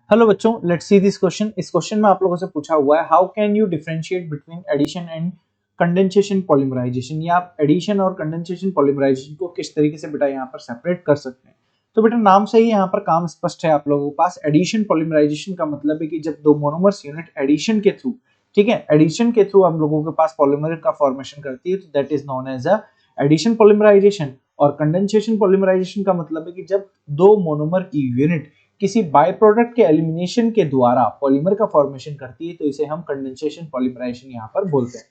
Hello बच्चों, let's see this question. इस question में आप लोगों से पूछा हुआ है how can you differentiate between addition and condensation polymerisation, या आप एडिशन और कंडेंसेशन पॉलीमराइजेशन को किस तरीके से बेटा यहाँ पर सेपरेट कर सकते हैं। तो बेटा नाम से ही यहाँ पर काम स्पष्ट है आप लोगों के पास। एडिशन पॉलीमराइजेशन का मतलब है कि जब दो मोनोमर्स यूनिट एडिशन के थ्रू, ठीक है, एडिशन के थ्रू हम लोगों के पास पॉलीमर का फॉर्मेशन करती है, तो that is known as a addition polymerisation. और कंडेंसेशन पॉलीमराइजेशन का मतलब है कि जब दो मोनोमर की यूनिट किसी बाय प्रोडक्ट के एलिमिनेशन के द्वारा पॉलीमर का फॉर्मेशन करती है, तो इसे हम कंडेंसेशन पॉलीमराइजेशन यहाँ पर बोलते हैं।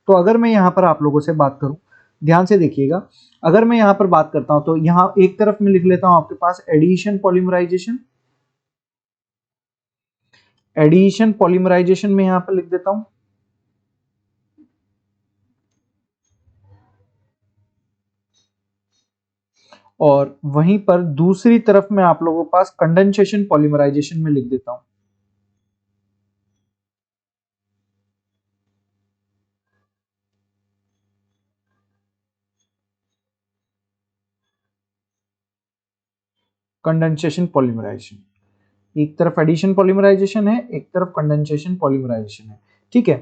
तो अगर मैं यहाँ पर आप लोगों से बात करूं, ध्यान से देखिएगा, अगर मैं यहाँ पर बात करता हूं तो यहाँ एक तरफ में लिख लेता हूं आपके पास एडिशन पॉलीमराइजेशन। एडिशन पॉलीमराइजेशन में यहाँ पर लिख देता हूं, और वहीं पर दूसरी तरफ में आप लोगों के पास कंडेंसेशन पॉलीमराइजेशन में लिख देता हूं। कंडेंसेशन पॉलीमराइजेशन, एक तरफ एडिशन पॉलीमराइजेशन है, एक तरफ कंडेंसेशन पॉलीमराइजेशन है। ठीक है,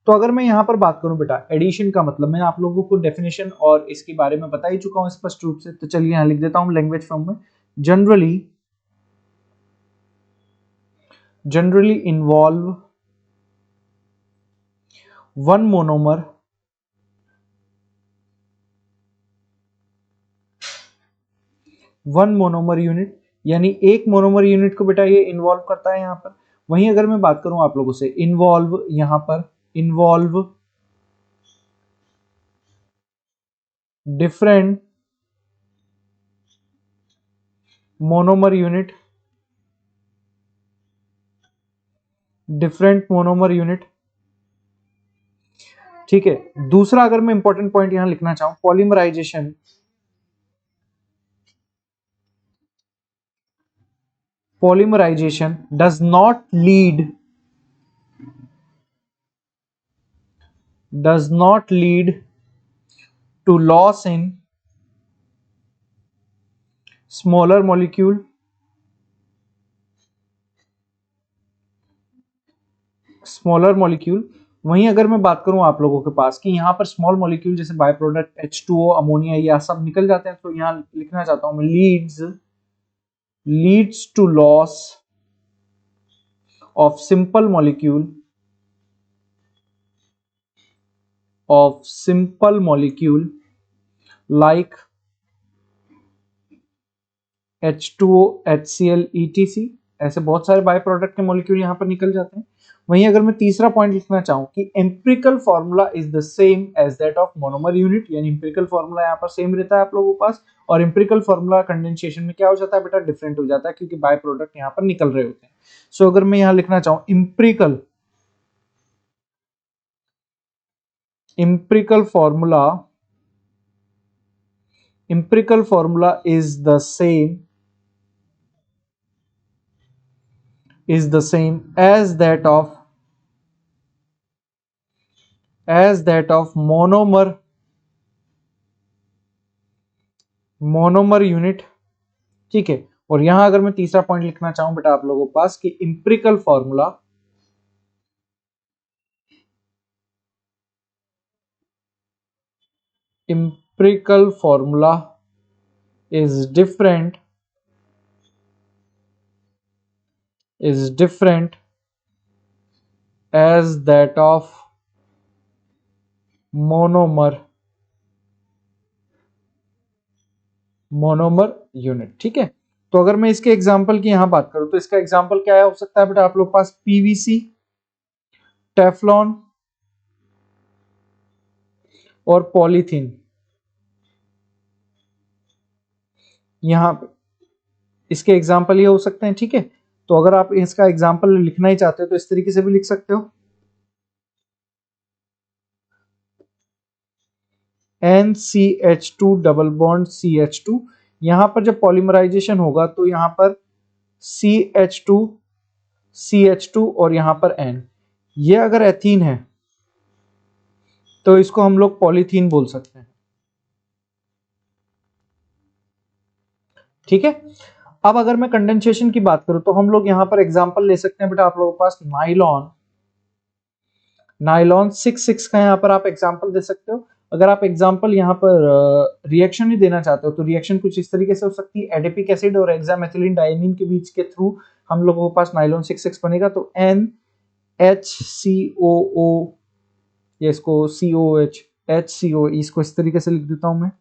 तो अगर मैं यहां पर बात करूं बेटा एडिशन का मतलब, मैं आप लोगों को डेफिनेशन और इसके बारे में बता ही चुका हूं स्पष्ट रूप से, तो चलिए यहां लिख देता हूं लैंग्वेज फॉर्म में। Generally involve one monomer unit, यानी एक मोनोमर यूनिट को बेटा ये इन्वॉल्व करता है यहां पर। वहीं अगर मैं बात करूं आप लोगों से इन्वॉल्व, यहां पर involve different monomer unit, different monomer unit. ठीक है, दूसरा अगर मैं इंपॉर्टेंट पॉइंट यहां लिखना चाहूं, polymerisation does not lead to loss in smaller molecule, वहीं अगर मैं बात करूं आप लोगों के पास कि यहां पर स्मॉल मॉलिक्यूल जैसे बाय प्रोडक्ट H2O, अमोनिया, या सब निकल जाते हैं, तो यहां लिखना चाहता हूं मैं leads to loss of simple molecule like H2O, HCl, ETC। ऐसे बहुत सारे बाय प्रोडक्ट के मॉलिक्यूल यहां पर निकल जाते हैं। वहीं अगर मैं तीसरा पॉइंट लिखना चाहूं कि empirical formula is the same as that of monomer unit, यानी एम्पिरिकल फॉर्मूला यहां पर सेम रहता है आप लोगों के पास, और एम्पिरिकल फॉर्मूला कंडेंसेशन में क्या हो जाता है बेटा, डिफरेंट हो जाता है, क्योंकि बाय प्रोडक्ट यहां पर निकल रहे होते हैं। सो अगर मैं यहां लिखना चाहूं empirical formula is the same as that of monomer unit। ठीक है, और यहां अगर मैं तीसरा पॉइंट लिखना चाहूं बेटा आप लोगों के पास कि empirical formula is different as that of monomer unit. ठीक है, तो अगर मैं इसके एग्जांपल की यहां बात करूं तो इसका एग्जांपल क्या हो सकता है बेटा आप लोग पास, पीवीसी, टेफ्लॉन और पॉलीथीन। यहां इसके एग्जाम्पल ये हो सकते हैं। ठीक है, तो अगर आप इसका एग्जाम्पल लिखना ही चाहते हो तो इस तरीके से भी लिख सकते हो, NCH2 डबल बॉन्ड CH2। यहां पर जब पॉलीमराइजेशन होगा तो यहां पर CH2 और यहां पर N, ये अगर एथीन है तो इसको हम लोग पॉलीथीन बोल सकते हैं। ठीक है, अब अगर मैं कंडेंसेशन की बात करूं तो हम लोग यहाँ पर एग्जांपल ले सकते हैं बेटा, आप लोगों के पास नाइलॉन 6 का यहाँ पर आप एग्जांपल दे सकते हो। अगर आप एग्जांपल यहाँ पर रिएक्शन ही देना चाहते हो तो रिएक्शन कुछ इस तरीके से हो सकती है, एडिपिक एसिड और हेक्सामेथिलीन डायमीन के बीच के थ्रू हम लोगों के पास नाइलॉन 6 बनेगा, तो NHCOO, ये इसको COH HCO, इसको इस तरीके से लिख देता हूं मैं,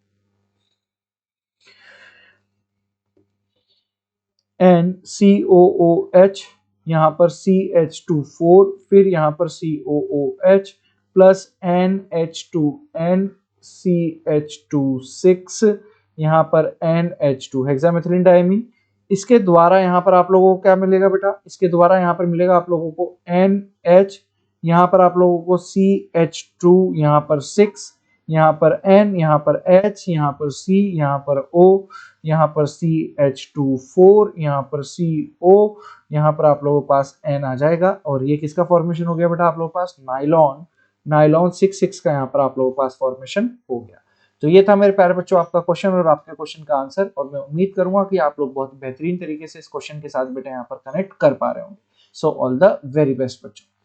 NCOOH, यहाँ पर CH2 4, फिर यहाँ पर COOH प्लस NH2NCH2 6, यहाँ पर NH2 हेक्सामेथिलीन डायमीन। इसके द्वारा यहाँ पर आप लोगों को क्या मिलेगा बेटा, इसके द्वारा यहाँ पर मिलेगा आप लोगों को NH, यहाँ पर आप लोगों को CH2, यहाँ पर 6, यहाँ पर N, यहाँ पर H, यहाँ पर C, यहाँ पर O, यहाँ पर CH2 4, यहाँ पर CO, यहाँ पर आप लोगों के पास N आ जाएगा। और ये किसका फॉर्मेशन हो गया बेटा, आप लोगों के पास नाइलॉन 6 का यहाँ पर आप लोगों के पास फॉर्मेशन हो गया। तो ये था मेरे प्यारे बच्चों आपका क्वेश्चन और आपके क्वेश्चन का आंसर, और मैं उम्मीद करूंगा कि आप लोग बहुत बेहतरीन तरीके से इस क्वेश्चन के साथ बेटा यहाँ पर कनेक्ट कर पा रहे होंगे। So all the very best बच्चों।